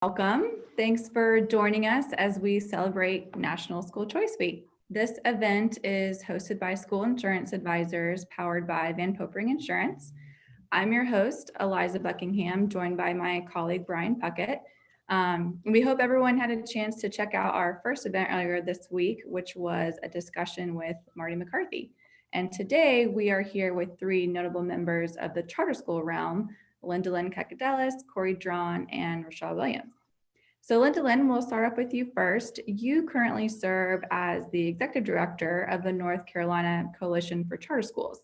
Welcome. Thanks for joining us as we celebrate National School Choice Week. This event is hosted by School Insurance Advisors, powered by Van Popering Insurance. I'm your host, Eliza Buckingham, joined by my colleague, Brian Puckett. We hope everyone had a chance to check out our first event earlier this week, which was a discussion with Marty McCarthy. And today we are here with three notable members of the charter school realm, Lindalyn Kakadelis, Cory Draughon, and Reshall Williams. So Lindalyn, we'll start off with you first. You currently serve as the executive director of the North Carolina Coalition for Charter Schools.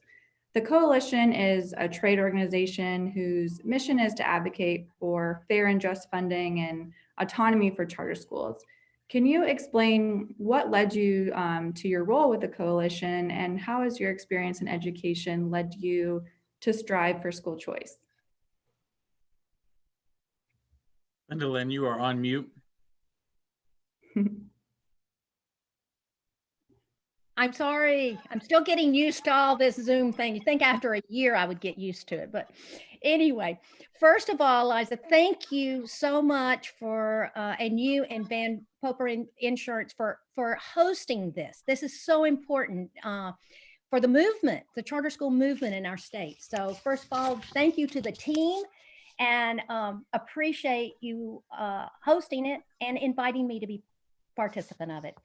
The coalition is a trade organization whose mission is to advocate for fair and just funding and autonomy for charter schools. Can you explain what led you to your role with the coalition, and how has your experience in education led you to strive for school choice? Lindalyn, you are on mute. I'm sorry. I'm still getting used to all this Zoom thing. You think after a year I would get used to it. But anyway, first of all, Liza, thank you so much for, and you and Van Popering Insurance for hosting this. This is so important for the movement, the charter school movement in our state. So first of all, thank you to the team, and appreciate you hosting it and inviting me to be participant of it.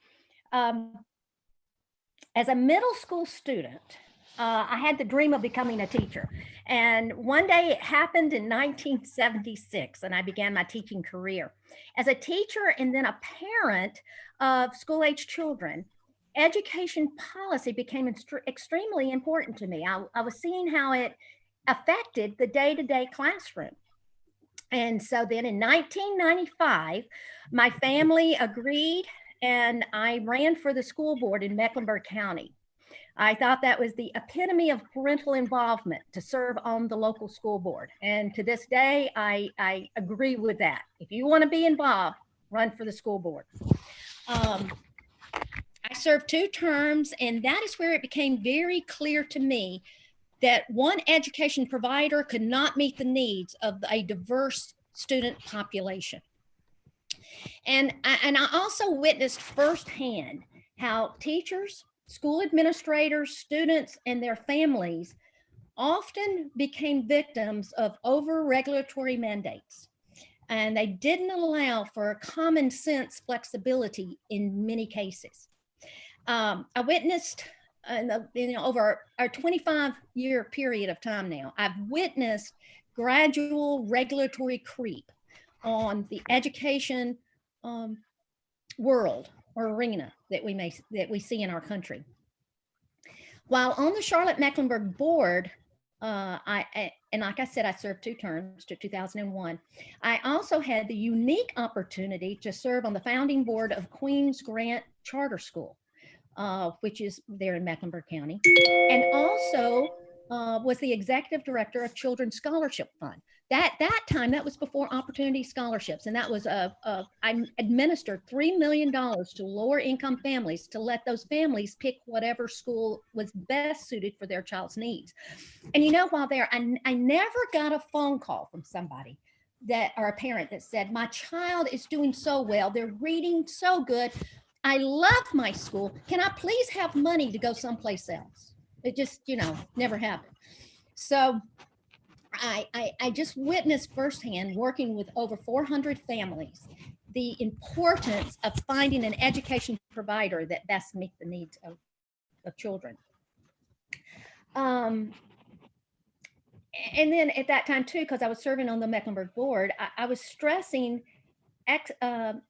As a middle school student, I had the dream of becoming a teacher. And one day it happened in 1976, and I began my teaching career. As a teacher and then a parent of school-age children, education policy became extremely important to me. I was seeing how it affected the day-to-day classroom. And so then in 1995, my family agreed, and I ran for the school board in Mecklenburg County. I thought that was the epitome of parental involvement, to serve on the local school board. And to this day, I agree with that. If you want to be involved, run for the school board. I served 2 terms, and that is where it became very clear to me that one education provider could not meet the needs of a diverse student population. And I also witnessed firsthand how teachers, school administrators, students, and their families often became victims of over-regulatory mandates. And they didn't allow for common sense flexibility in many cases. I witnessed over our 25-year period of time now, I've witnessed gradual regulatory creep on the education world or arena that we see in our country. While on the Charlotte-Mecklenburg board, and like I said, I served 2 terms to 2001. I also had the unique opportunity to serve on the founding board of Queens Grant Charter School, which is there in Mecklenburg County, and also was the executive director of Children's Scholarship Fund. That time, that was before Opportunity Scholarships, and that was I administered $3 million to lower income families to let those families pick whatever school was best suited for their child's needs. And you know, while there, I never got a phone call from somebody or a parent that said, my child is doing so well, they're reading so good, I love my school, can I please have money to go someplace else? It just, never happened. So I just witnessed firsthand, working with over 400 families, the importance of finding an education provider that best meets the needs of children. And then at that time too, because I was serving on the Mecklenburg board, I was stressing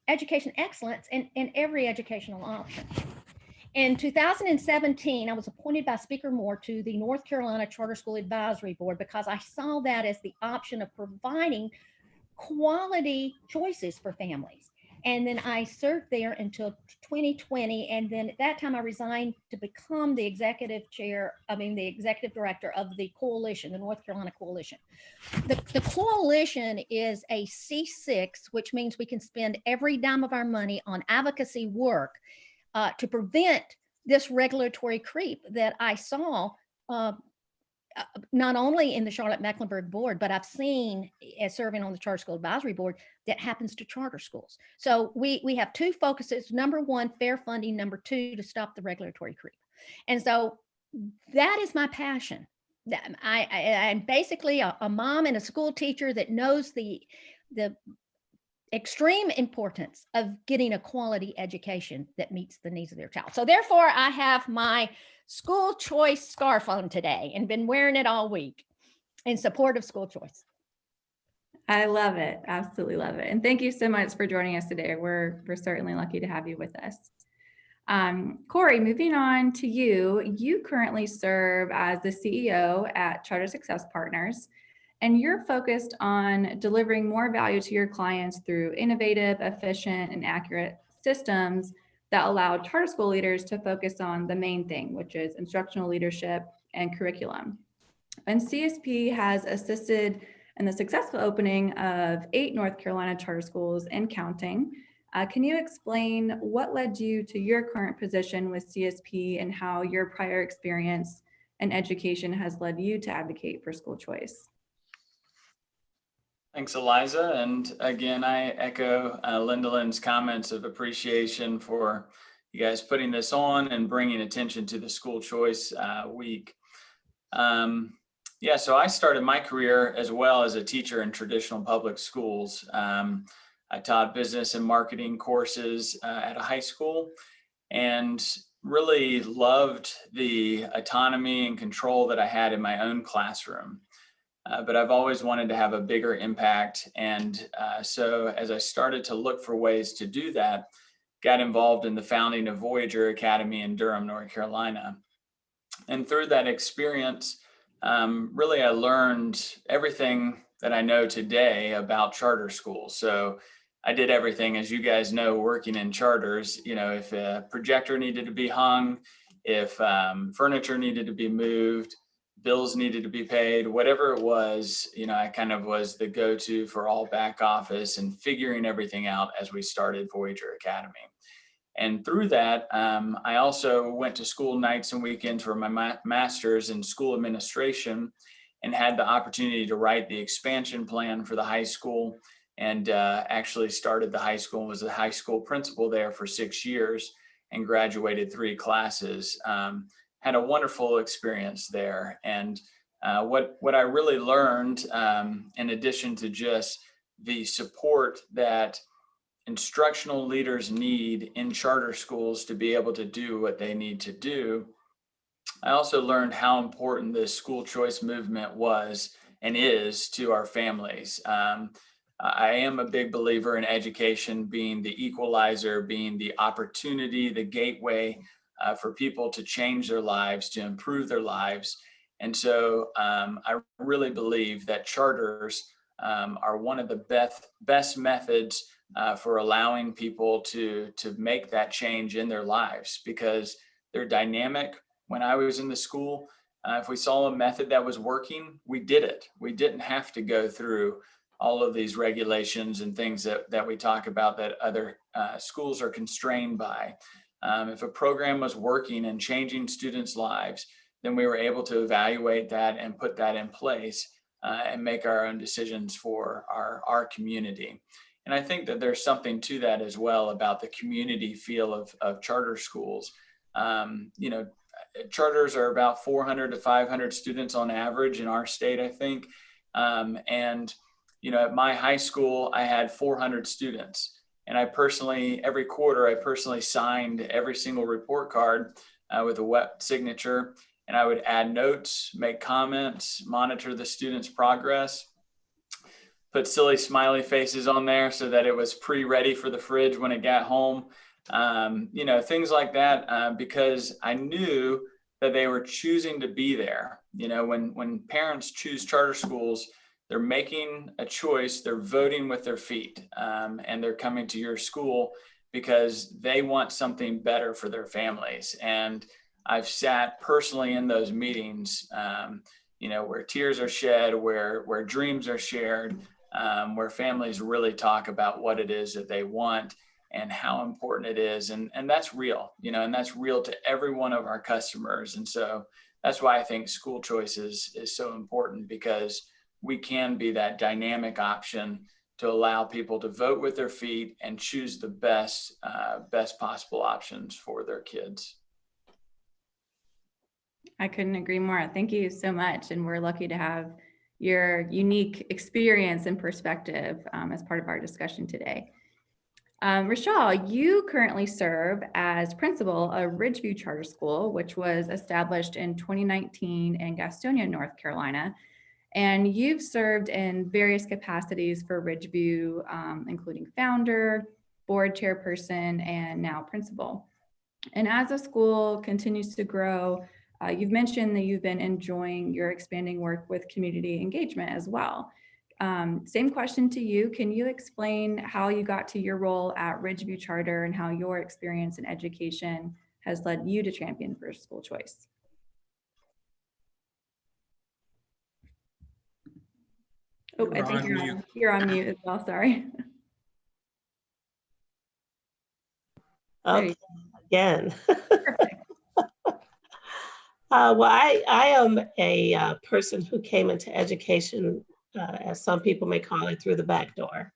education excellence in every educational option. In 2017, I was appointed by Speaker Moore to the North Carolina Charter School Advisory Board because I saw that as the option of providing quality choices for families. And then I served there until 2020. And then at that time I resigned to become the executive director of the coalition, the North Carolina Coalition. The coalition is a C6, which means we can spend every dime of our money on advocacy work to prevent this regulatory creep that I saw not only in the Charlotte-Mecklenburg board, but I've seen as serving on the Charter School Advisory Board that happens to charter schools. So we have two focuses. Number one, fair funding. Number two, to stop the regulatory creep. And so that is my passion. I'm basically a mom and a school teacher that knows the extreme importance of getting a quality education that meets the needs of their child. So therefore, I have my school choice scarf on today and been wearing it all week in support of school choice. I love it. Absolutely love it. And thank you so much for joining us today. We're certainly lucky to have you with us. Cory, moving on to you. You currently serve as the CEO at Charter Success Partners, and you're focused on delivering more value to your clients through innovative, efficient, and accurate systems that allow charter school leaders to focus on the main thing, which is instructional leadership and curriculum. And CSP has assisted in the successful opening of 8 North Carolina charter schools and counting. Can you explain what led you to your current position with CSP and how your prior experience and education has led you to advocate for school choice? Thanks, Eliza. And again, I echo Lindalyn's comments of appreciation for you guys putting this on and bringing attention to the school choice week. So I started my career as well as a teacher in traditional public schools. I taught business and marketing courses at a high school and really loved the autonomy and control that I had in my own classroom. But I've always wanted to have a bigger impact. And so as I started to look for ways to do that, got involved in the founding of Voyager Academy in Durham, North Carolina. And through that experience, really I learned everything that I know today about charter schools. So I did everything, as you guys know, working in charters. You know, if a projector needed to be hung, if furniture needed to be moved, bills needed to be paid, whatever it was, you know, I kind of was the go-to for all back office and figuring everything out as we started Voyager Academy. And through that, I also went to school nights and weekends for my master's in school administration and had the opportunity to write the expansion plan for the high school, and actually started the high school and was the high school principal there for 6 years and graduated 3 classes. Had a wonderful experience there. And what I really learned, in addition to just the support that instructional leaders need in charter schools to be able to do what they need to do, I also learned how important this school choice movement was and is to our families. I am a big believer in education being the equalizer, being the opportunity, the gateway for people to change their lives, to improve their lives. And so I really believe that charters are one of the best methods for allowing people to make that change in their lives, because they're dynamic. When I was in the school, if we saw a method that was working, we did it. We didn't have to go through all of these regulations and things that we talk about that other schools are constrained by. If a program was working and changing students' lives, then we were able to evaluate that and put that in place and make our own decisions for our community. And I think that there's something to that as well about the community feel of charter schools. You know, charters are about 400 to 500 students on average in our state, I think. And you know, at my high school, I had 400 students. And every quarter, I personally signed every single report card with a wet signature. And I would add notes, make comments, monitor the students' progress, put silly smiley faces on there so that it was pre-ready for the fridge when it got home. You know, things like that, because I knew that they were choosing to be there. You know, when parents choose charter schools, they're making a choice, they're voting with their feet, and they're coming to your school because they want something better for their families. And I've sat personally in those meetings, you know, where tears are shed, where dreams are shared, where families really talk about what it is that they want and how important it is. And that's real, you know, and that's real to every one of our customers. And so that's why I think school choice is so important, because we can be that dynamic option to allow people to vote with their feet and choose the best possible options for their kids. I couldn't agree more. Thank you so much. And we're lucky to have your unique experience and perspective as part of our discussion today. Reshall, you currently serve as principal of Ridgeview Charter School, which was established in 2019 in Gastonia, North Carolina. And you've served in various capacities for Ridgeview, including founder, board chairperson, and now principal. And as the school continues to grow, you've mentioned that you've been enjoying your expanding work with community engagement as well. Same question to you. Can you explain how you got to your role at Ridgeview Charter and how your experience in education has led you to champion for school choice? Oh, I think you're on mute as well, sorry. Okay, again. Perfect. Well, I am a person who came into education, as some people may call it, through the back door.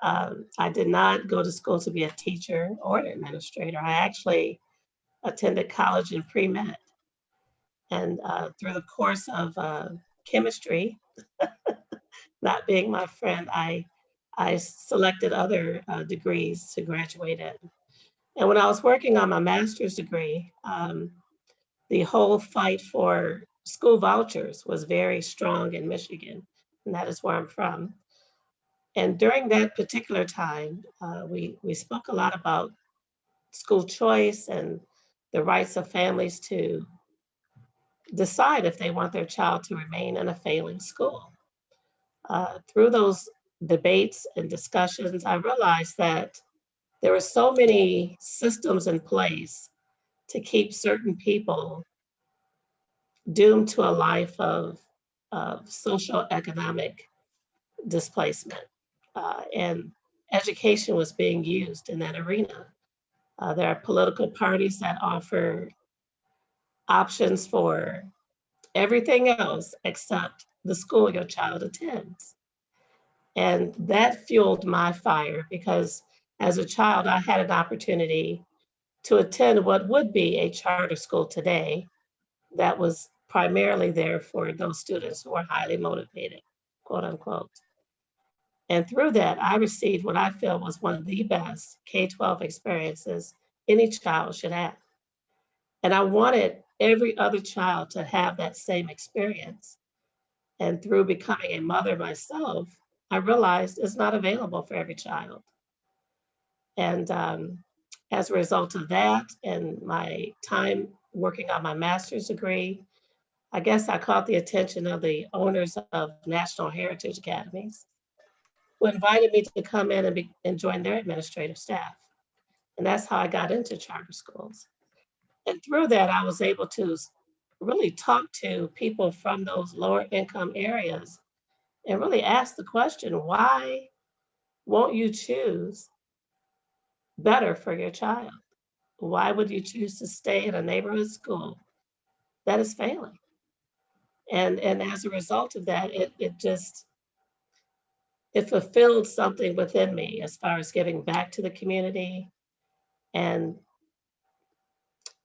I did not go to school to be a teacher or an administrator. I actually attended college in pre-med. And through the course of chemistry, not being my friend, I selected other degrees to graduate in. And when I was working on my master's degree, the whole fight for school vouchers was very strong in Michigan, and that is where I'm from. And during that particular time, we spoke a lot about school choice and the rights of families to decide if they want their child to remain in a failing school. Through those debates and discussions, I realized that there were so many systems in place to keep certain people doomed to a life of social economic displacement. And education was being used in that arena. There are political parties that offer options for everything else except the school your child attends. And that fueled my fire, because as a child, I had an opportunity to attend what would be a charter school today that was primarily there for those students who are highly motivated, quote unquote. And through that, I received what I feel was one of the best K-12 experiences any child should have. And I wanted every other child to have that same experience. And through becoming a mother myself, I realized it's not available for every child. And as a result of that and my time working on my master's degree, I guess I caught the attention of the owners of National Heritage Academies, who invited me to come in and join their administrative staff. And that's how I got into charter schools. And through that, I was able to really talk to people from those lower income areas and really ask the question, why won't you choose better for your child? Why would you choose to stay in a neighborhood school that is failing? And as a result of that, it fulfilled something within me as far as giving back to the community and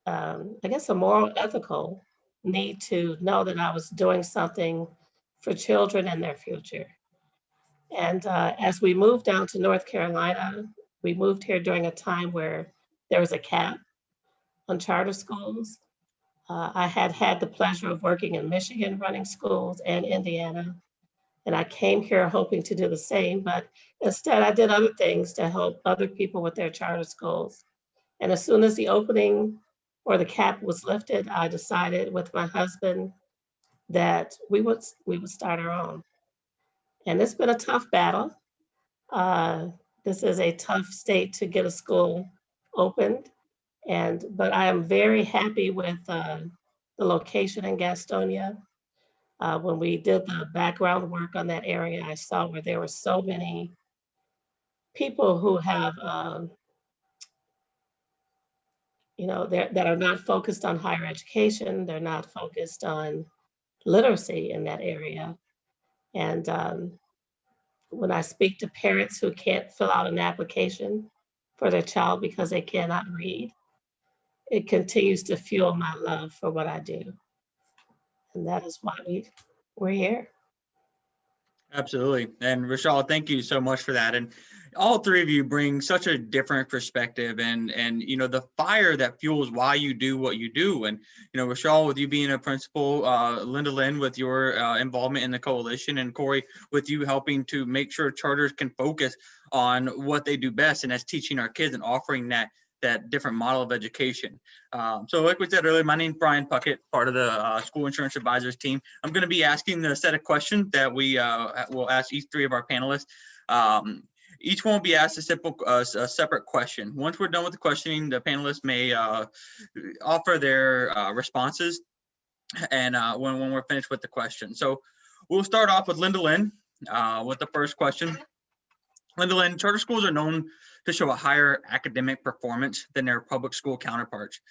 I guess a moral, ethical need to know that I was doing something for children and their future. And as we moved down to North Carolina, we moved here during a time where there was a cap on charter schools. I had the pleasure of working in Michigan running schools and Indiana. And I came here hoping to do the same, but instead I did other things to help other people with their charter schools. And as soon as the opening or the cap was lifted, I decided with my husband that we would start our own. And it's been a tough battle. This is a tough state to get a school opened. But I am very happy with the location in Gastonia. When we did the background work on that area, I saw where there were so many people who have that are not focused on higher education. They're not focused on literacy in that area. And when I speak to parents who can't fill out an application for their child because they cannot read, it continues to fuel my love for what I do. And that is why we're here. Absolutely. And Reshall, thank you so much for that. And all three of you bring such a different perspective and the fire that fuels why you do what you do. And, Reshall, with you being a principal, Lindalyn with your involvement in the coalition, and Cory with you helping to make sure charters can focus on what they do best, and that's teaching our kids and offering that different model of education. So like we said earlier, my name's Brian Puckett, part of the School Insurance Advisors team. I'm going to be asking the set of questions that we will ask each three of our panelists. Each one will be asked a separate question. Once we're done with the questioning, the panelists may offer their responses and when we're finished with the question. So we'll start off with Lindalyn with the first question. Lindalyn, charter schools are known to show a higher academic performance than their public school counterparts.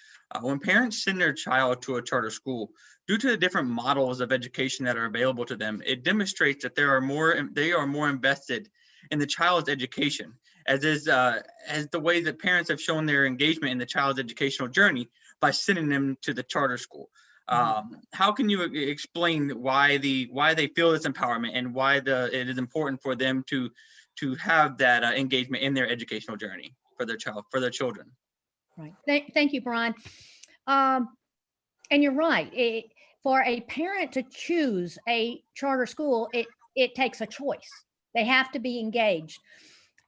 When parents send their child to a charter school, due to the different models of education that are available to them, it demonstrates that they are more invested in the child's education, as the way that parents have shown their engagement in the child's educational journey by sending them to the charter school. How can you explain why they feel this empowerment and why it is important for them to have that engagement in their educational journey for their children? Right. Thank you, Brian. And you're right. For a parent to choose a charter school, it takes a choice. They have to be engaged.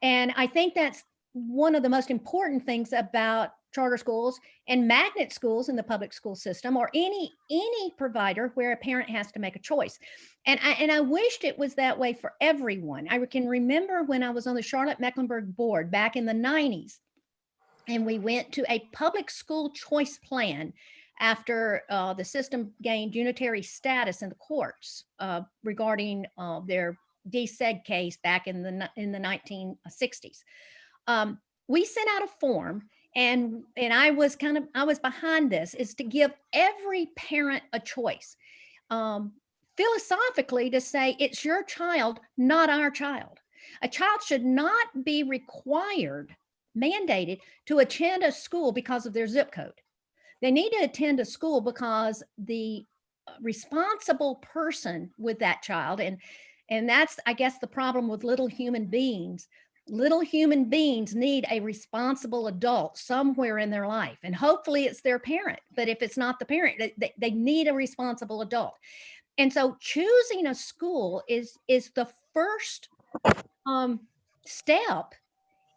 And I think that's one of the most important things about charter schools and magnet schools in the public school system, or any provider where a parent has to make a choice. And I wished it was that way for everyone. I can remember when I was on the Charlotte-Mecklenburg board back in the 90s, and we went to a public school choice plan after the system gained unitary status in the courts regarding their deseg case back in the 1960s. We sent out a form, and I was behind this, is to give every parent a choice. Philosophically, to say it's your child, not our child. A child should not be mandated to attend a school because of their zip code. They need to attend a school because the responsible person with that child, and that's, I guess, the problem with little human beings. Little human beings need a responsible adult somewhere in their life, and hopefully it's their parent. But if it's not the parent, they need a responsible adult. And so choosing a school is the first step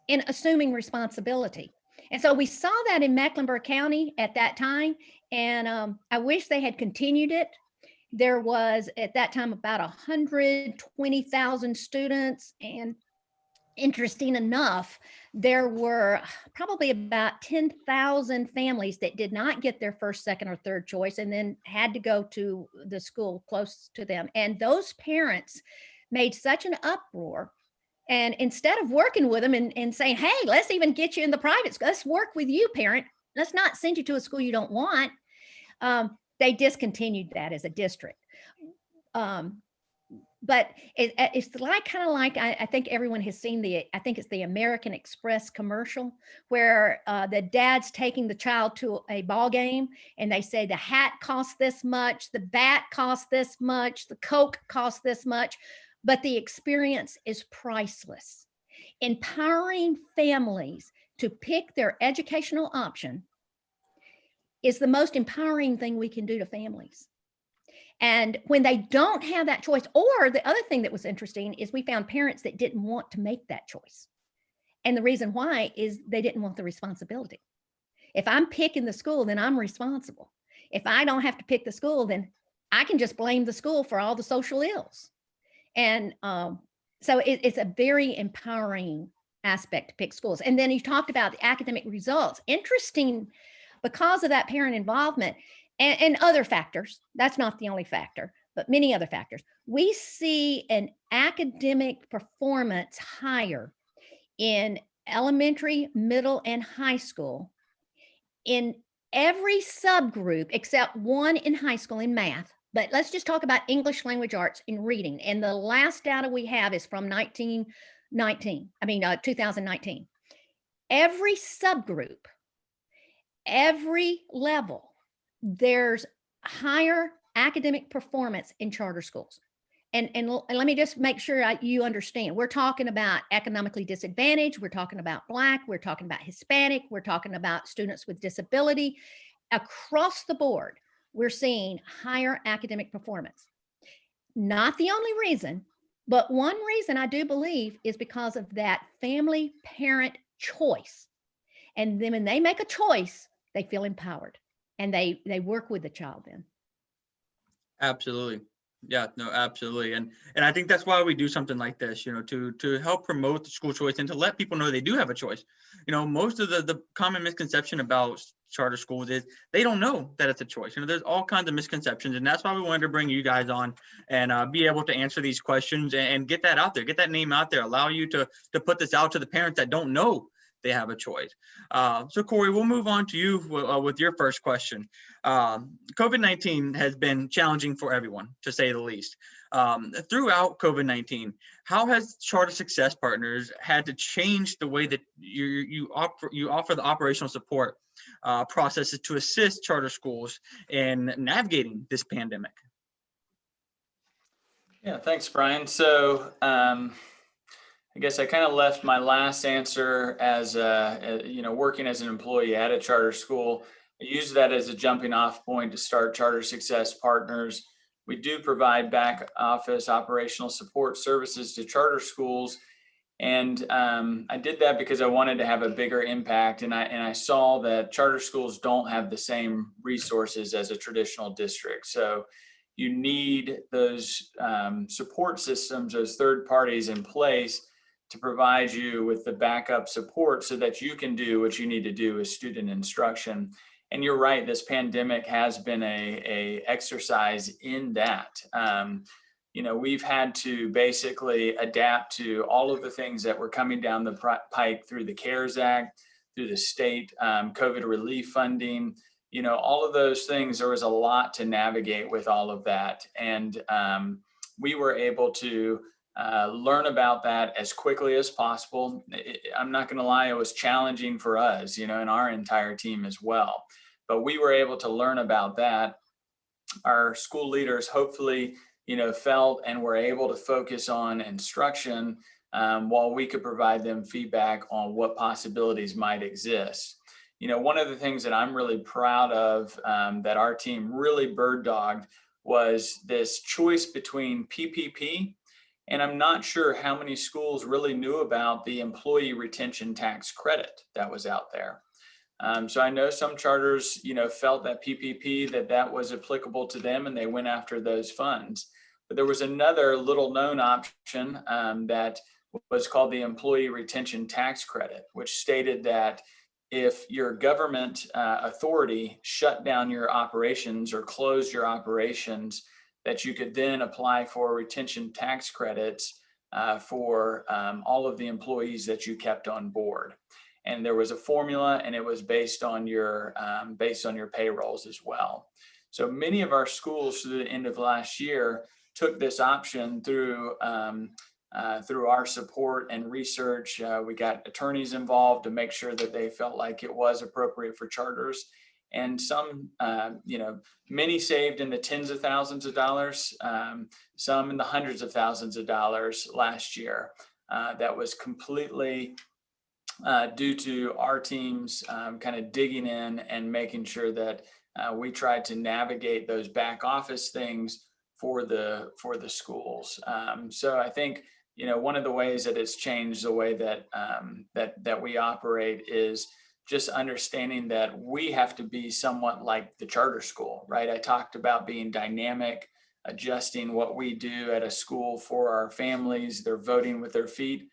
in assuming responsibility. And so we saw that in Mecklenburg County at that time, and I wish they had continued it. There was at that time about 120,000 students, and interesting enough, there were probably about 10,000 families that did not get their first, second, or third choice, and then had to go to the school close to them. And those parents made such an uproar. And instead of working with them and saying, hey, let's even get you in the private school, let's work with you, parent, let's not send you to a school you don't want, they discontinued that as a district. But it's kind of like I think everyone has seen I think it's the American Express commercial where the dad's taking the child to a ball game, and they say the hat costs this much, the bat costs this much, the Coke costs this much, but the experience is priceless. Empowering families to pick their educational option is the most empowering thing we can do to families. And when they don't have that choice, or the other thing that was interesting is we found parents that didn't want to make that choice. And the reason why is they didn't want the responsibility. If I'm picking the school, then I'm responsible. If I don't have to pick the school, then I can just blame the school for all the social ills. And so it's a very empowering aspect to pick schools. And then you talked about the academic results. Interesting, because of that parent involvement, and other factors, that's not the only factor, but many other factors, we see an academic performance higher in elementary, middle, and high school in every subgroup except one in high school in math, but let's just talk about English language arts in reading. And the last data we have is from 2019. Every subgroup, every level, there's higher academic performance in charter schools. And let me just make sure you understand. We're talking about economically disadvantaged. We're talking about Black. We're talking about Hispanic. We're talking about students with disability. Across the board, we're seeing higher academic performance. Not the only reason, but one reason I do believe is because of that family parent choice. And then when they make a choice, they feel empowered and they work with the child then. Absolutely. Yeah, no, absolutely. And I think that's why we do something like this, to help promote the school choice and to let people know they do have a choice. Most of the common misconception about charter schools is they don't know that it's a choice. There's all kinds of misconceptions, and that's why we wanted to bring you guys on and be able to answer these questions and get that out there, get that name out there, allow you to put this out to the parents that don't know they have a choice. So Cory, we'll move on to you with your first question. COVID-19 has been challenging for everyone, to say the least. Throughout COVID-19, how has Charter Success Partners had to change the way that you offer the operational support processes to assist charter schools in navigating this pandemic? Yeah, thanks, Brian. So I guess I kind of left my last answer as working as an employee at a charter school. I use that as a jumping off point to start Charter Success Partners. We do provide back office operational support services to charter schools. And I did that because I wanted to have a bigger impact. And I saw that charter schools don't have the same resources as a traditional district. So you need those support systems, those third parties in place to provide you with the backup support so that you can do what you need to do with student instruction. And you're right, this pandemic has been a exercise in that. We've had to basically adapt to all of the things that were coming down the pike through the CARES Act, through the state COVID relief funding, all of those things. There was a lot to navigate with all of that. And we were able to learn about that as quickly as possible. I'm not going to lie, it was challenging for us, and our entire team as well. But we were able to learn about that. Our school leaders hopefully, felt and were able to focus on instruction while we could provide them feedback on what possibilities might exist. One of the things that I'm really proud of that our team really bird dogged was this choice between PPP. And I'm not sure how many schools really knew about the employee retention tax credit that was out there. So I know some charters, felt that PPP, that was applicable to them and they went after those funds. But there was another little known option that was called the employee retention tax credit, which stated that if your government authority shut down your operations or closed your operations, that you could then apply for retention tax credits for all of the employees that you kept on board. And there was a formula, and it was based on your payrolls as well. So many of our schools through the end of last year took this option through our support and research. We got attorneys involved to make sure that they felt like it was appropriate for charters. And some, many saved in the tens of thousands of dollars, some in the hundreds of thousands of dollars last year. That was completely due to our teams kind of digging in and making sure that we tried to navigate those back office things for the schools. So I think, one of the ways that it's changed the way that we operate is just understanding that we have to be somewhat like the charter school, right? I talked about being dynamic, adjusting what we do at a school for our families. They're voting with their feet.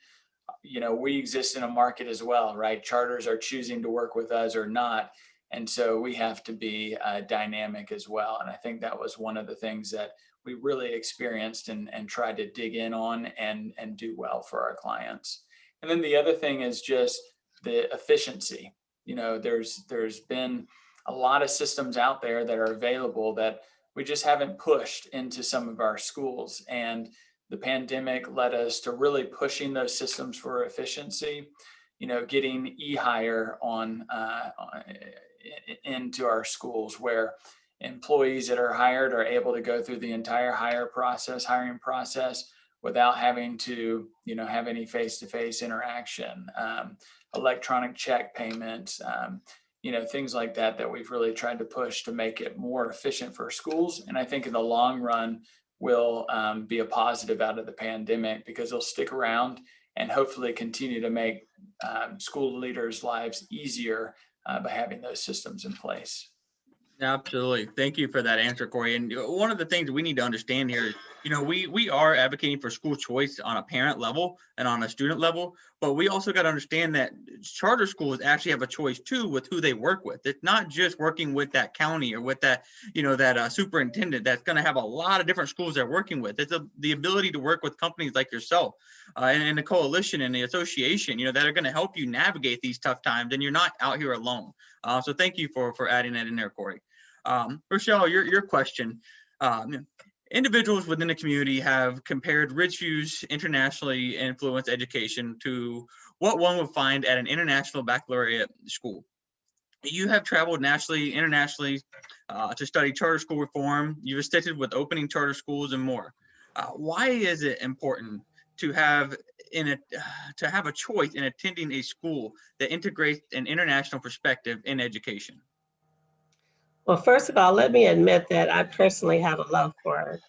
We exist in a market as well, right? Charters are choosing to work with us or not. And so we have to be dynamic as well. And I think that was one of the things that we really experienced and tried to dig in on and do well for our clients. And then the other thing is just the efficiency. there's been a lot of systems out there that are available that we just haven't pushed into some of our schools. And the pandemic led us to really pushing those systems for efficiency, getting e-hire into our schools, where employees that are hired are able to go through the entire hiring process without having to, have any face-to-face interaction, electronic check payments, things like that we've really tried to push to make it more efficient for schools. And I think in the long run will be a positive out of the pandemic, because they'll stick around and hopefully continue to make school leaders' lives easier by having those systems in place. Absolutely. Thank you for that answer, Cory. And one of the things we need to understand here is, we are advocating for school choice on a parent level and on a student level, but we also got to understand that charter schools actually have a choice too with who they work with. It's not just working with that county or with that, that superintendent that's going to have a lot of different schools they're working with. It's the ability to work with companies like yourself and the coalition and the association, that are going to help you navigate these tough times, and you're not out here alone. So thank you for adding that in there, Cory. Reshall, your question. Individuals within the community have compared Ridgeview's internationally influenced education to what one would find at an international baccalaureate school. You have traveled nationally, internationally to study charter school reform. You've assisted with opening charter schools and more. Why is it important to have a choice in attending a school that integrates an international perspective in education? Well, first of all, let me admit that I personally have a love for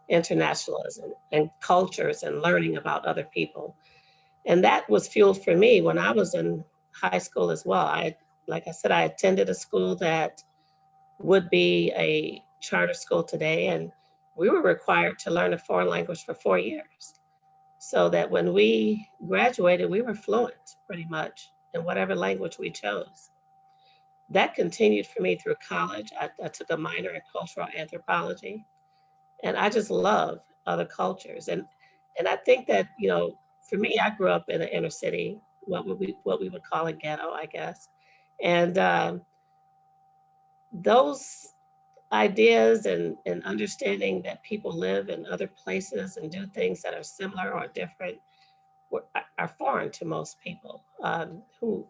internationalism and cultures and learning about other people. And that was fueled for me when I was in high school as well. Like I said, I attended a school that would be a charter school today, and we were required to learn a foreign language for 4 years, so that when we graduated, we were fluent pretty much in whatever language we chose. That continued for me through college. I took a minor in cultural anthropology, and I just love other cultures. And I think that, for me, I grew up in an inner city, what we would call a ghetto, I guess. And those ideas and understanding that people live in other places and do things that are similar or different are foreign to most people who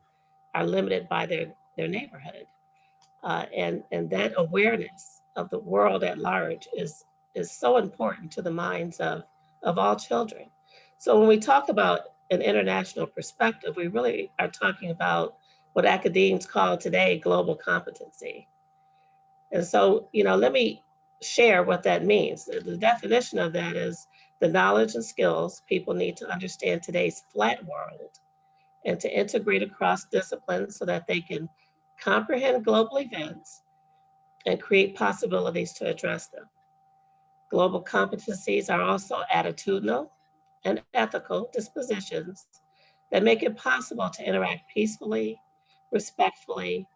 are limited by their neighborhood. And that awareness of the world at large is so important to the minds of all children. So when we talk about an international perspective, we really are talking about what academics call today global competency. And so, let me share what that means. The definition of that is the knowledge and skills people need to understand today's flat world and to integrate across disciplines so that they can comprehend global events and create possibilities to address them. Global competencies are also attitudinal and ethical dispositions that make it possible to interact peacefully, respectfully,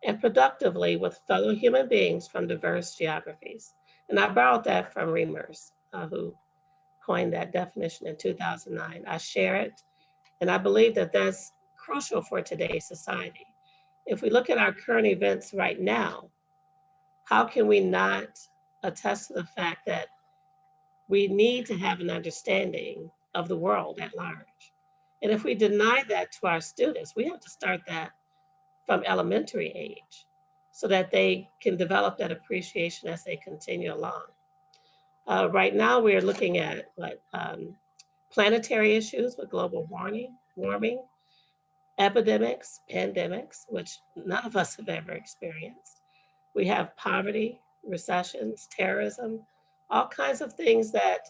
and productively with fellow human beings from diverse geographies. And I borrowed that from Reimers, who coined that definition in 2009. I share it, and I believe that that's crucial for today's society. If we look at our current events right now, how can we not attest to the fact that we need to have an understanding of the world at large? And if we deny that to our students, we have to start that from elementary age so that they can develop that appreciation as they continue along. Right now, we're looking at planetary issues with global warming, epidemics, pandemics, which none of us have ever experienced. We have poverty, recessions, terrorism, all kinds of things that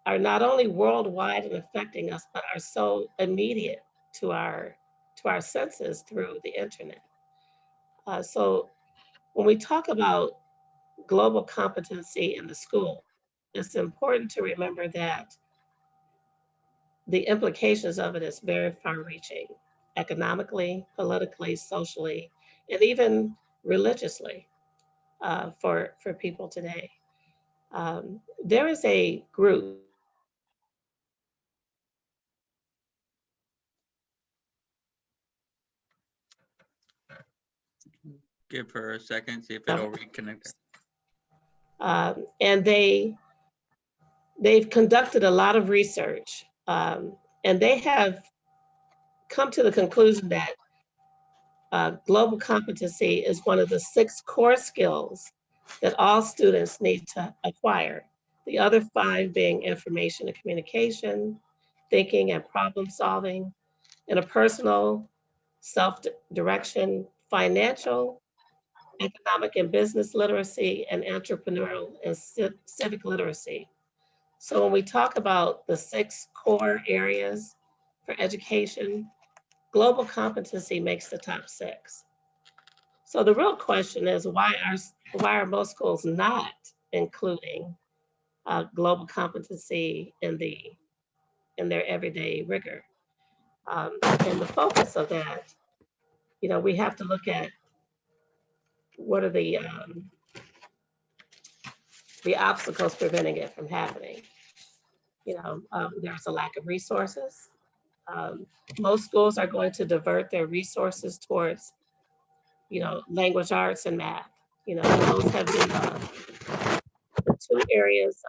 are not only worldwide and affecting us, but are so immediate to our senses through the internet. So when we talk about global competency in the school, it's important to remember that the implications of it is very far-reaching, economically, politically, socially, and even religiously for people today. There is a group give her a second, see if it'll reconnect. And they've conducted a lot of research, and they have come to the conclusion that global competency is one of the 6 core skills that all students need to acquire. The other 5 being information and communication, thinking and problem solving, interpersonal, self-direction, financial, economic and business literacy, and entrepreneurial and civic literacy. So when we talk about the 6 core areas for education, global competency makes the top 6. So the real question is, why are most schools not including global competency in their everyday rigor? And the focus of that, we have to look at what are the obstacles preventing it from happening. There's a lack of resources. Most schools are going to divert their resources towards, language arts and math. Those have been the 2 areas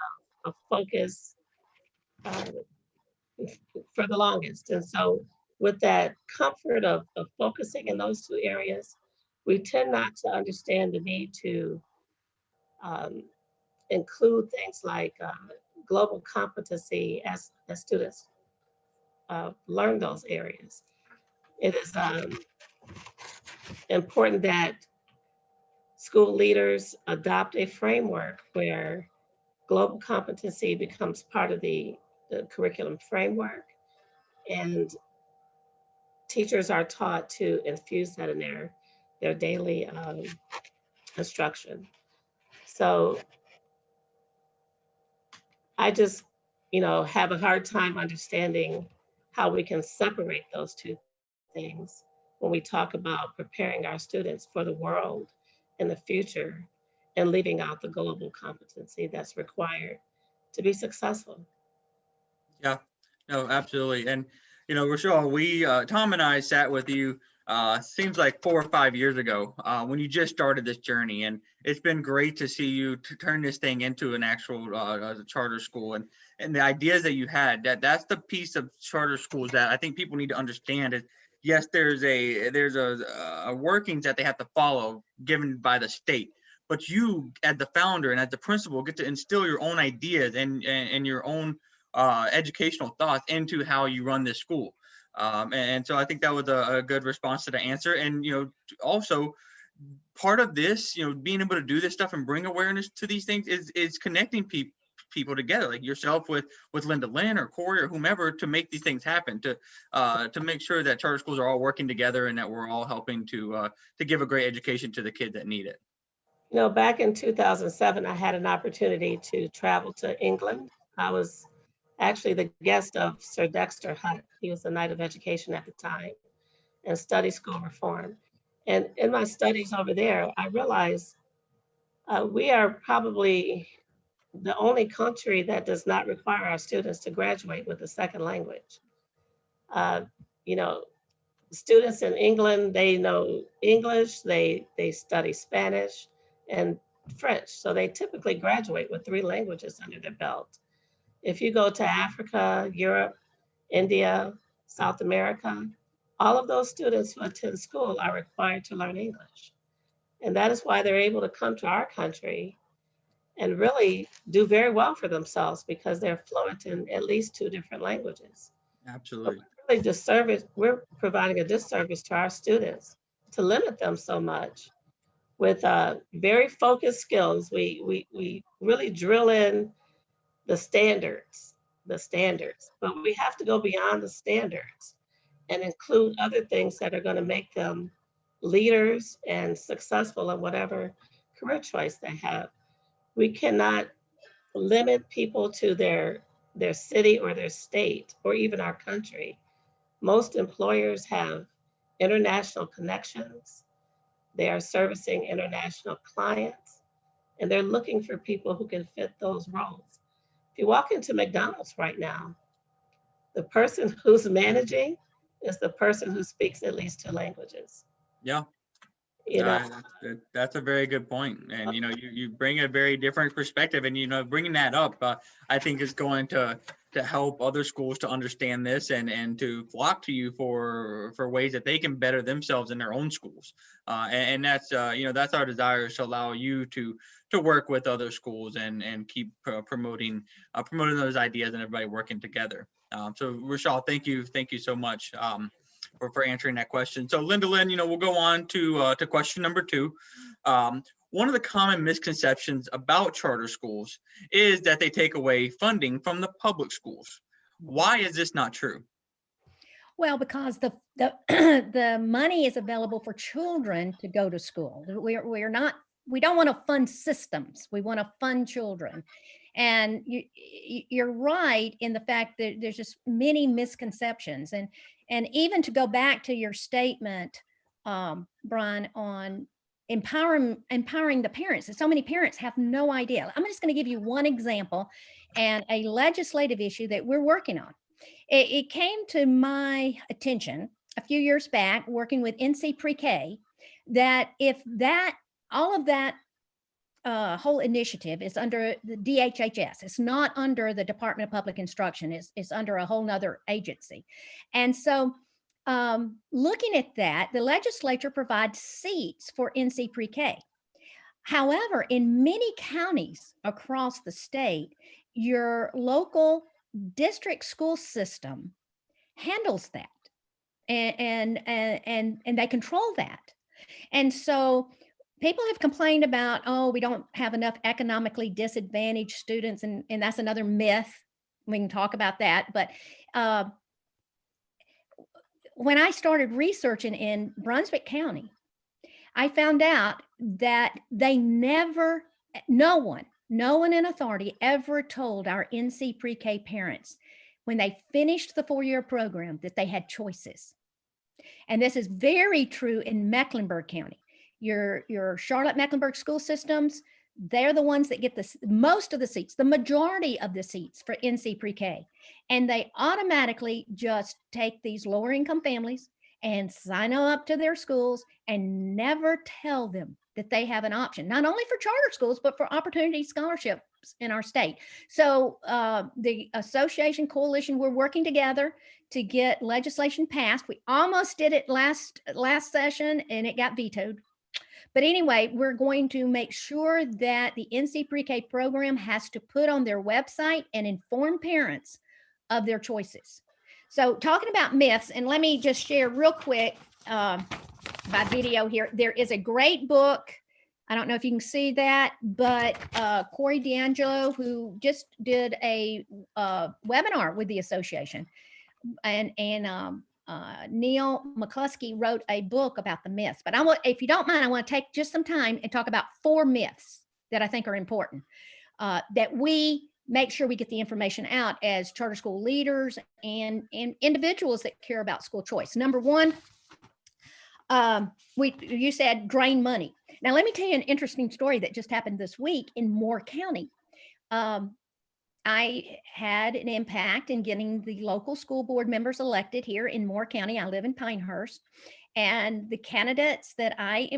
of focus for the longest. And so with that comfort of focusing in those 2 areas, we tend not to understand the need to include things like global competency as students learn those areas. It is important that school leaders adopt a framework where global competency becomes part of the curriculum framework, and teachers are taught to infuse that in their daily instruction. So I just, have a hard time understanding how we can separate those 2 things when we talk about preparing our students for the world in the future and leaving out the global competency that's required to be successful. Yeah, no, absolutely. And, Reshall, Tom and I sat with you, seems like 4 or 5 years ago when you just started this journey. And it's been great to see you turn this thing into an actual charter school. And the ideas that you had, that's the piece of charter schools that I think people need to understand is, yes, there's a workings that they have to follow given by the state. But you, as the founder and as the principal, get to instill your own ideas and your own educational thoughts into how you run this school. And so I think that was a good response to the answer. And, also part of this, being able to do this stuff and bring awareness to these things is connecting people together, like yourself with Lindalyn or Cory or whomever, to make these things happen, to make sure that charter schools are all working together and that we're all helping to give a great education to the kids that need it. Back in 2007, I had an opportunity to travel to England. I was actually the guest of Sir Dexter Hunt. He was the Knight of Education at the time, and study school reform. And in my studies over there, I realized we are probably the only country that does not require our students to graduate with a second language. Students in England, they know English, they study Spanish and French. So they typically graduate with 3 languages under their belt. If you go to Africa, Europe, India, South America, all of those students who attend school are required to learn English. And that is why they're able to come to our country and really do very well for themselves, because they're fluent in at least 2 different languages. Absolutely. We're providing a disservice to our students to limit them so much with very focused skills. We really drill in the standards, but we have to go beyond the standards and include other things that are going to make them leaders and successful in whatever career choice they have. We cannot limit people to their city or their state or even our country. Most employers have international connections. They are servicing international clients, and they're looking for people who can fit those roles. If you walk into McDonald's right now, the person who's managing is the person who speaks at least 2 languages. Yeah. You know, That's a very good point. And, you bring a very different perspective, and, bringing that up, I think is going to help other schools to understand this and to flock to you for ways that they can better themselves in their own schools. And that's, that's our desire, is to allow you to work with other schools and keep promoting those ideas and everybody working together. So Reshall, thank you so much for answering that question. So Lindalyn, we'll go on to question number 2. One of the common misconceptions about charter schools is that they take away funding from the public schools. Why is this not true? Well, because the the money is available for children to go to school. We don't want to fund systems. We want to fund children. And you're right in the fact that there's just many misconceptions. And even to go back to your statement, Brian, on empowering the parents. And so many parents have no idea. I'm just going to give you one example and a legislative issue that we're working on. It came to my attention a few years back working with NC Pre-K that if all of that whole initiative is under the DHHS. It's not under the Department of Public Instruction. It's under a whole nother agency. And so looking at that, the legislature provides seats for NC Pre-K. However, in many counties across the state, your local district school system handles that and they control that. And so people have complained about, oh, we don't have enough economically disadvantaged students, and that's another myth. We can talk about that. But when I started researching in Brunswick County, I found out that no one in authority ever told our NC Pre-K parents when they finished the 4-year program that they had choices. And this is very true in Mecklenburg County. Your Charlotte-Mecklenburg school systems, they're the ones that get most of the seats, the majority of the seats for NC Pre-K. And they automatically just take these lower income families and sign up to their schools and never tell them that they have an option, not only for charter schools, but for opportunity scholarships in our state. So the association coalition, we're working together to get legislation passed. We almost did it last session and it got vetoed. But anyway, we're going to make sure that the NC Pre-K program has to put on their website and inform parents of their choices. So talking about myths, and let me just share real quick by video here. There is a great book. I don't know if you can see that, but Cory Draughon, who just did a webinar with the association, and Neil McCluskey wrote a book about the myths. But if you don't mind, I want to take just some time and talk about 4 myths that I think are important, that we make sure we get the information out as charter school leaders and individuals that care about school choice. Number 1, you said drain money. Now, let me tell you an interesting story that just happened this week in Moore County. I had an impact in getting the local school board members elected here in Moore County. I live in Pinehurst, and the candidates that I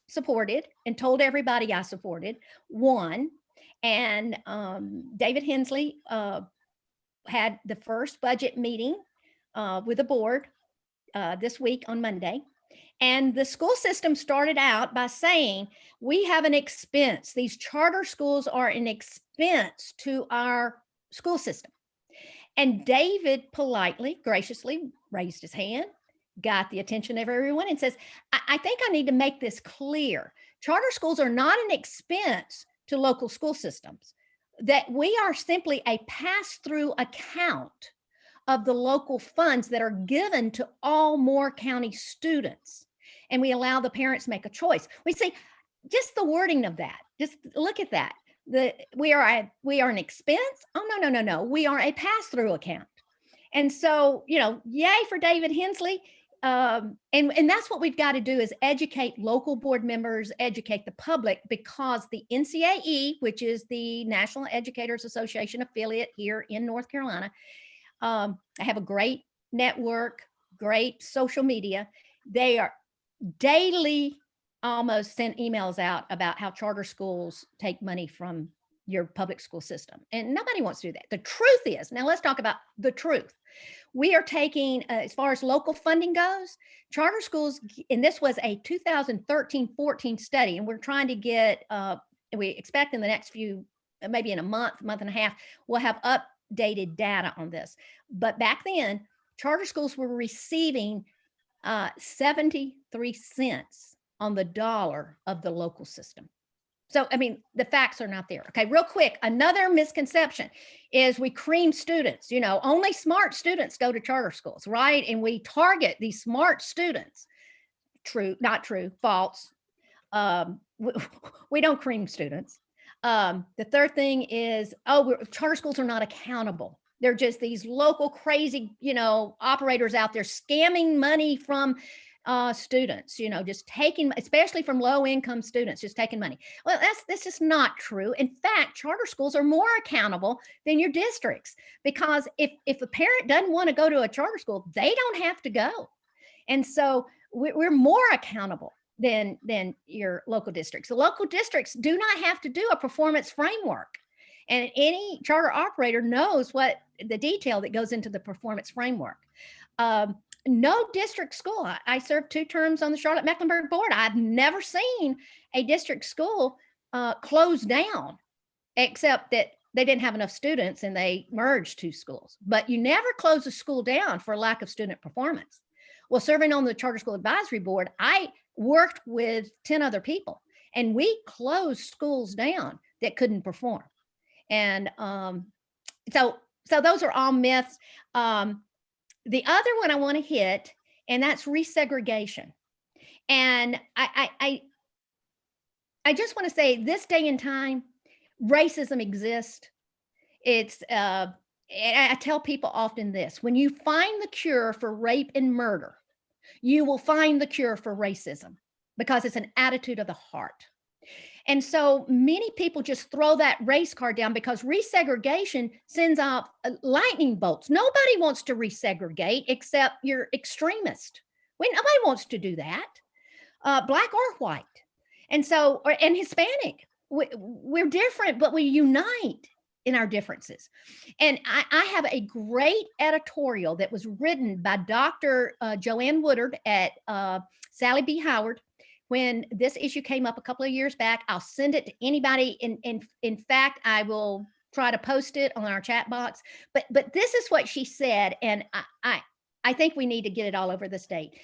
supported and told everybody I supported won. And David Hensley had the first budget meeting with the board this week on Monday. And the school system started out by saying, we have an expense. These charter schools are an expense to our school system. And David politely, graciously raised his hand, got the attention of everyone and says, I think I need to make this clear. Charter schools are not an expense to local school systems, that we are simply a pass-through account of the local funds that are given to all Moore County students. And we allow the parents to make a choice. We say, just the wording of that, just look at that. We are an expense? Oh, no. We are a pass-through account. And so, yay for David Hensley. And that's what we've got to do, is educate local board members, educate the public, because the NCAE, which is the National Educators Association affiliate here in North Carolina, I have a great network, great social media. They are daily almost sent emails out about how charter schools take money from your public school system. And nobody wants to do that. The truth is, now let's talk about the truth. We are taking, as far as local funding goes, charter schools, and this was a 2013-14 study, and we're trying to get, we expect in the next few, maybe in a month and a half, we'll have updated data on this. But back then, charter schools were receiving 73 cents on the dollar of the local system. So, I mean, the facts are not there. Okay, real quick, another misconception is we cream students. You know, only smart students go to charter schools, right? And we target these smart students. True, not true, false. We don't cream students. The third thing is, charter schools are not accountable. They're just these local crazy, you know, operators out there scamming money from students, you know, just taking, especially from low income students, just taking money. Well, that's just not true. In fact, charter schools are more accountable than your districts, because if a parent doesn't want to go to a charter school, they don't have to go. And so we're more accountable than your local districts. The local districts do not have to do a performance framework. And any charter operator knows what the detail that goes into the performance framework. No district school. I served 2 terms on the Charlotte-Mecklenburg board. I've never seen a district school close down, except that they didn't have enough students and they merged 2 schools. But you never close a school down for lack of student performance. Well, serving on the Charter School Advisory Board, I worked with 10 other people, and we closed schools down that couldn't perform. And so those are all myths. The other one I want to hit, and that's resegregation. And I just want to say, this day and time, racism exists. It's I tell people often this: when you find the cure for rape and murder, you will find the cure for racism, because it's an attitude of the heart. And so many people just throw that race card down because resegregation sends off lightning bolts. Nobody wants to resegregate except your extremist. Nobody wants to do that, black or white. And so, and Hispanic, we're different, but we unite in our differences. And I have a great editorial that was written by Dr. Joanne Woodard at Sally B. Howard. When this issue came up a couple of years back, I'll send it to anybody. In fact, I will try to post it on our chat box. But this is what she said, and I think we need to get it all over the state.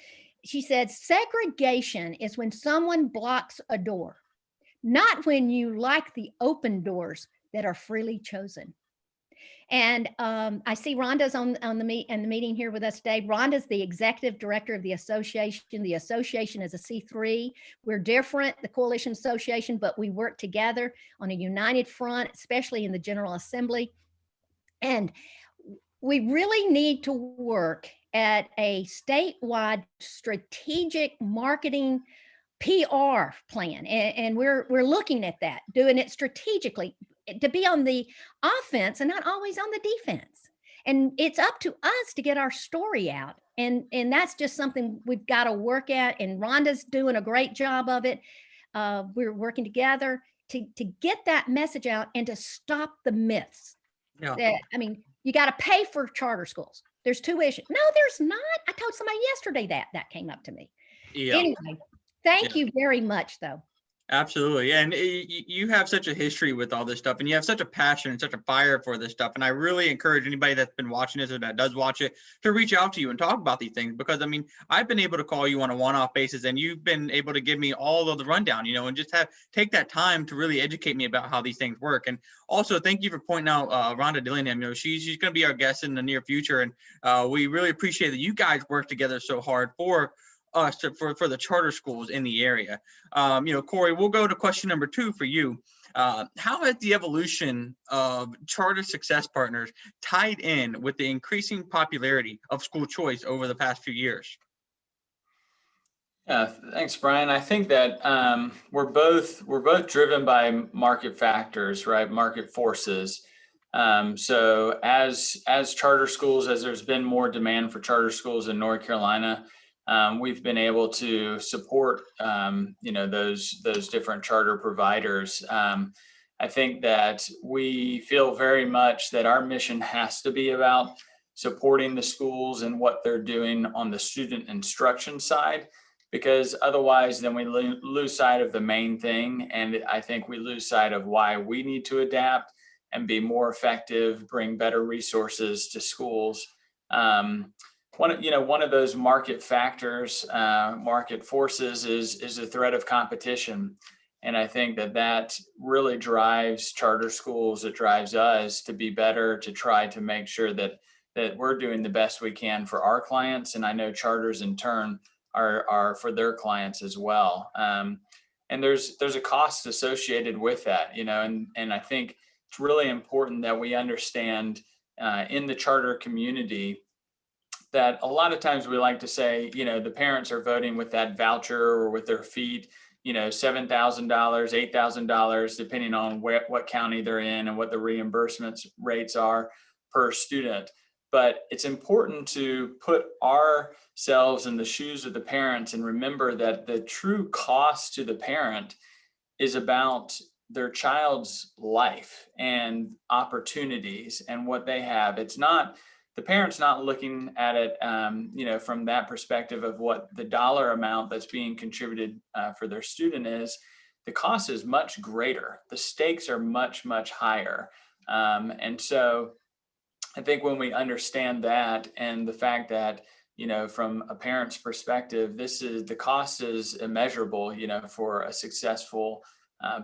She said, segregation is when someone blocks a door, not when you like the open doors that are freely chosen. And I see Rhonda's on the meeting here with us today. Rhonda's the executive director of the association. The association is a C3. We're different, the Coalition Association, but we work together on a united front, especially in the General Assembly. And we really need to work at a statewide strategic marketing PR plan. And we're looking at that, doing it strategically, to be on the offense and not always on the defense. And it's up to us to get our story out. And that's just something we've got to work at. And Rhonda's doing a great job of it. We're working together to get that message out and to stop the myths. Yeah. I mean, you got to pay for charter schools. There's tuition. No, there's not. I told somebody yesterday that came up to me. Yeah. Anyway, thank you very much, though. Absolutely. And you have such a history with all this stuff, and you have such a passion and such a fire for this stuff. And I really encourage anybody that's been watching this or that does watch it to reach out to you and talk about these things, because I mean, I've been able to call you on a one-off basis, and you've been able to give me all of the rundown, you know, and just take that time to really educate me about how these things work. And also thank you for pointing out Rhonda Dillingham. You know, she's going to be our guest in the near future. And we really appreciate that you guys work together so hard for us for the charter schools in the area. You know, Cory, we'll go to question number 2 for you. How has the evolution of charter success partners tied in with the increasing popularity of school choice over the past few years? Yeah, thanks, Brian. I think that we're both driven by market factors, right? Market forces. So as charter schools, as there's been more demand for charter schools in North Carolina, we've been able to support, those different charter providers. I think that we feel very much that our mission has to be about supporting the schools and what they're doing on the student instruction side, because otherwise then we lose sight of the main thing. And I think we lose sight of why we need to adapt and be more effective, bring better resources to schools. One of those market factors, market forces is the threat of competition. And I think that really drives charter schools. It drives us to be better, to try to make sure that we're doing the best we can for our clients. And I know charters in turn are for their clients as well. And there's a cost associated with that, and I think it's really important that we understand in the charter community that a lot of times we like to say, the parents are voting with that voucher or with their feet, $7,000, $8,000, depending on what county they're in and what the reimbursements rates are per student. But it's important to put ourselves in the shoes of the parents and remember that the true cost to the parent is about their child's life and opportunities and what they have. It's not, the parent's not looking at it, from that perspective of what the dollar amount that's being contributed for their student is. The cost is much greater. The stakes are much, much higher. And so I think when we understand that, and the fact that, from a parent's perspective, the cost is immeasurable, for a successful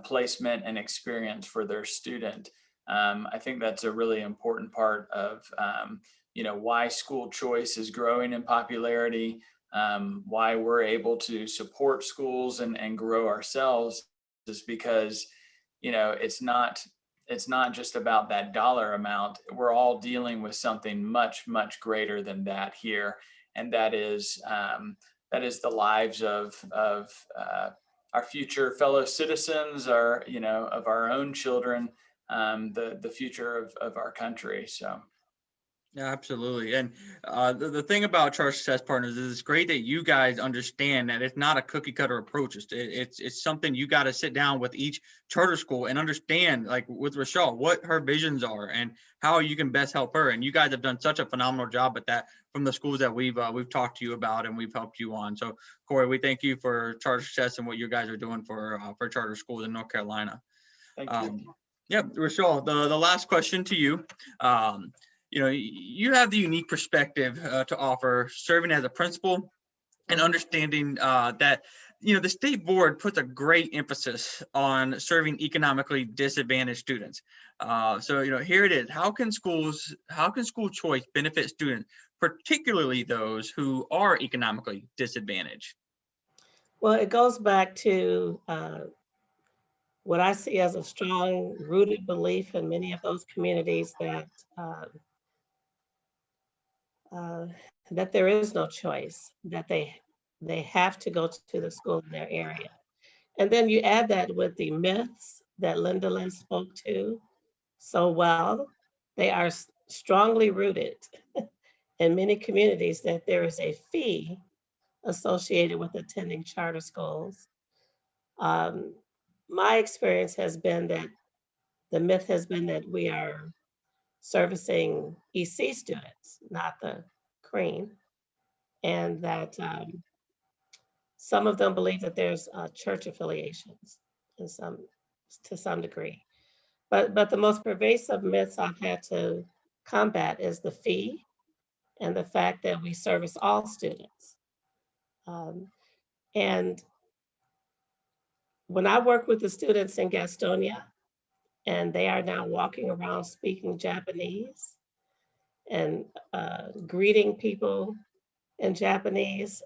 placement and experience for their student. I think that's a really important part of, why school choice is growing in popularity, why we're able to support schools and grow ourselves, is because, it's not just about that dollar amount. We're all dealing with something much, much greater than that here. And that is the lives of our future fellow citizens, of our own children, the future of our country. So. Yeah, absolutely. And the thing about Charter Success Partners is it's great that you guys understand that it's not a cookie cutter approach. It's something you got to sit down with each charter school and understand, like with Reshall, what her visions are and how you can best help her. And you guys have done such a phenomenal job at that from the schools that we've talked to you about and we've helped you on. So Cory, we thank you for Charter Success and what you guys are doing for charter schools in North Carolina. Thank you. Yeah, Reshall, the last question to you. You have the unique perspective to offer, serving as a principal and understanding that, the state board puts a great emphasis on serving economically disadvantaged students. So here it is. How can school choice benefit students, particularly those who are economically disadvantaged? Well, it goes back to what I see as a strong rooted belief in many of those communities that that there is no choice, that they have to go to the school in their area. And then you add that with the myths that Lindalyn spoke to so well. They are strongly rooted in many communities that there is a fee associated with attending charter schools. My experience has been that the myth has been that we are servicing EC students, not the Crean, and that some of them believe that there's church affiliations to some degree. But the most pervasive myths I've had to combat is the fee and the fact that we service all students. And when I work with the students in Gastonia, and they are now walking around speaking Japanese and greeting people in Japanese,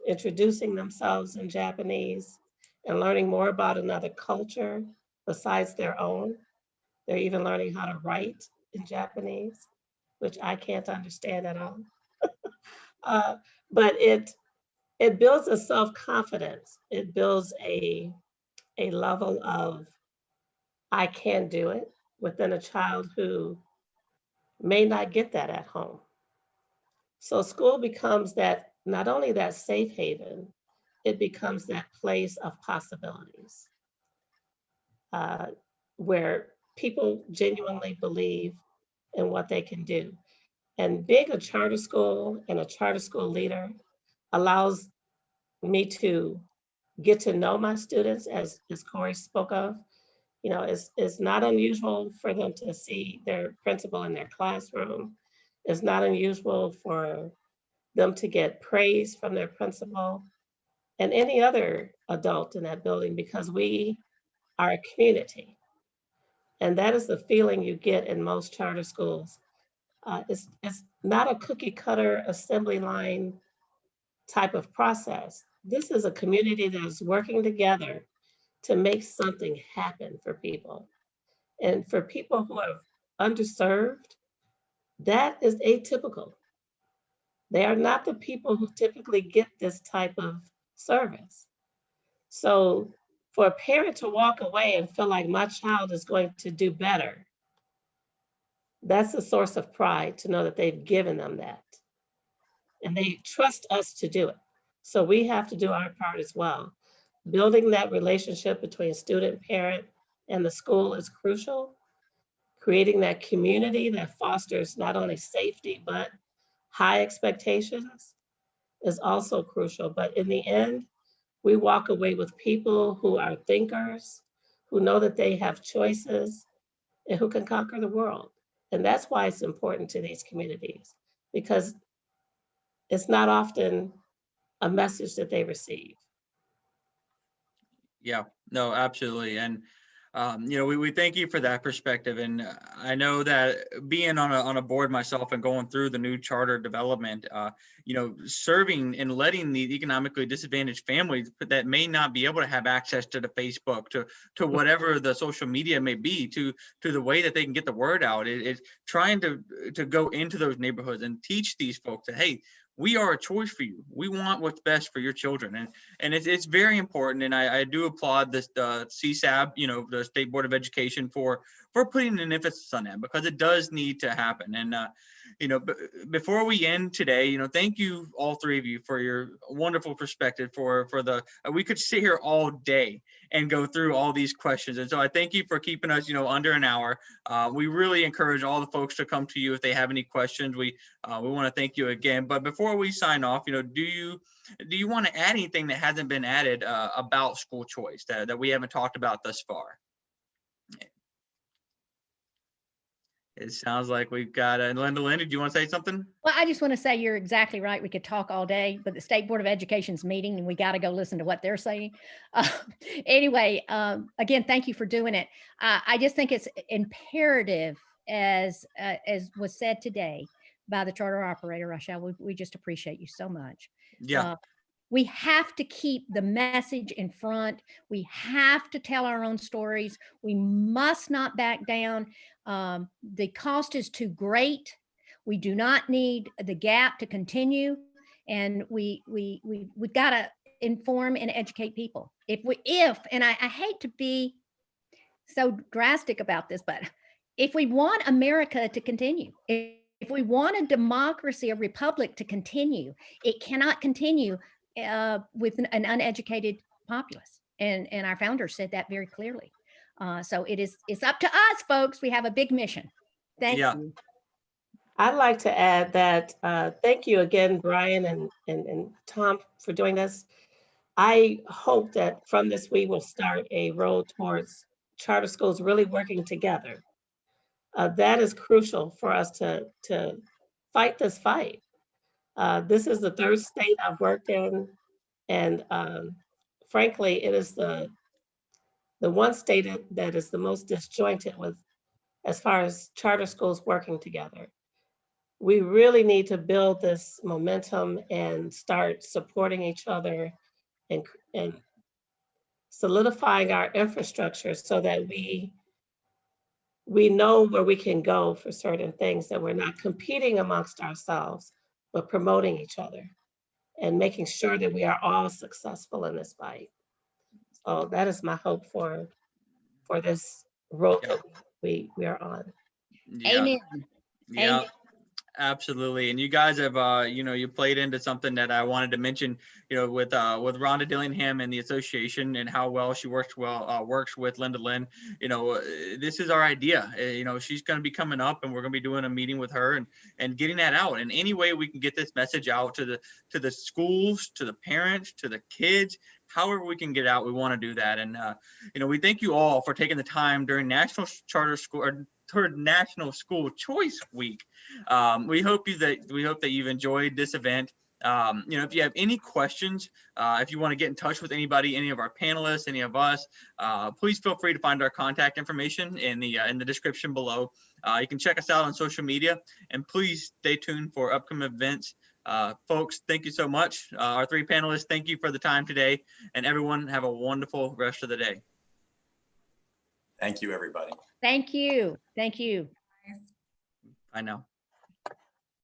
introducing themselves in Japanese, and learning more about another culture besides their own. They're even learning how to write in Japanese, which I can't understand at all. But it builds a self-confidence. It builds a level of I can do it within a child who may not get that at home. So school becomes that not only that safe haven, it becomes that place of possibilities where people genuinely believe in what they can do. And being a charter school and a charter school leader allows me to get to know my students, as Cory spoke of. You know, it's not unusual for them to see their principal in their classroom. It's not unusual for them to get praise from their principal and any other adult in that building, because we are a community. And that is the feeling you get in most charter schools. It's not a cookie cutter assembly line type of process. This is a community that is working together to make something happen for people. And for people who are underserved, that is atypical. They are not the people who typically get this type of service. So for a parent to walk away and feel like my child is going to do better, that's a source of pride to know that they've given them that. And they trust us to do it. So we have to do our part as well. Building that relationship between student, parent, and the school is crucial. Creating that community that fosters not only safety, but high expectations is also crucial. But in the end, we walk away with people who are thinkers, who know that they have choices, and who can conquer the world. And that's why it's important to these communities, because it's not often a message that they receive. Yeah, no, absolutely. And, we thank you for that perspective. And I know that being on a board myself and going through the new charter development, serving and letting the economically disadvantaged families that may not be able to have access to the Facebook, to whatever the social media may be, to the way that they can get the word out, it's trying to go into those neighborhoods and teach these folks that, hey, we are a choice for you. We want what's best for your children. And it's very important. And I do applaud this CSAB, the State Board of Education for putting an emphasis on that, because it does need to happen. And, before we end today, thank you, all three of you, for your wonderful perspective we could sit here all day and go through all these questions. And so I thank you for keeping us, under an hour. We really encourage all the folks to come to you if they have any questions. We want to thank you again. But before we sign off, do you want to add anything that hasn't been added about school choice that we haven't talked about thus far? It sounds like we've got Lindalyn, do you want to say something? Well, I just want to say you're exactly right. We could talk all day, but the State Board of Education's meeting and we got to go listen to what they're saying. Anyway, again, thank you for doing it. I just think it's imperative, as was said today by the charter operator, Reshall. We just appreciate you so much. Yeah. We have to keep the message in front. We have to tell our own stories. We must not back down. The cost is too great. We do not need the gap to continue. And we've got to inform and educate people. And I hate to be so drastic about this, but if we want America to continue, if we want a democracy, a republic to continue, it cannot continue with an uneducated populace. And our founders said that very clearly. So it's up to us, folks. We have a big mission. Thank you. I'd like to add that thank you again, Brian and Tom, for doing this. I hope that from this, we will start a road towards charter schools really working together. That is crucial for us to fight this fight. This is the third state I've worked in, and frankly, it is the one state that is the most disjointed with as far as charter schools working together. We really need to build this momentum and start supporting each other and solidifying our infrastructure so that we know where we can go for certain things, that we're not competing amongst ourselves, but promoting each other and making sure that we are all successful in this fight. So that is my hope for this road that we are on. Yeah. Amen. Yeah. Amen. Absolutely. And you guys have, you played into something that I wanted to mention, with Rhonda Dillingham and the association and how well she works with Lindalyn. This is our idea. She's going to be coming up and we're going to be doing a meeting with her and getting that out. And any way we can get this message out to the schools, to the parents, to the kids, however we can get out, we want to do that. And, we thank you all for taking the time during National School Choice Week. We hope that you've enjoyed this event. If you have any questions, if you want to get in touch with anybody, any of our panelists, any of us, please feel free to find our contact information in the description below. You can check us out on social media, and please stay tuned for upcoming events. Folks, thank you so much. Our three panelists, thank you for the time today, and everyone have a wonderful rest of the day. Thank you, everybody. Thank you. Thank you. I know.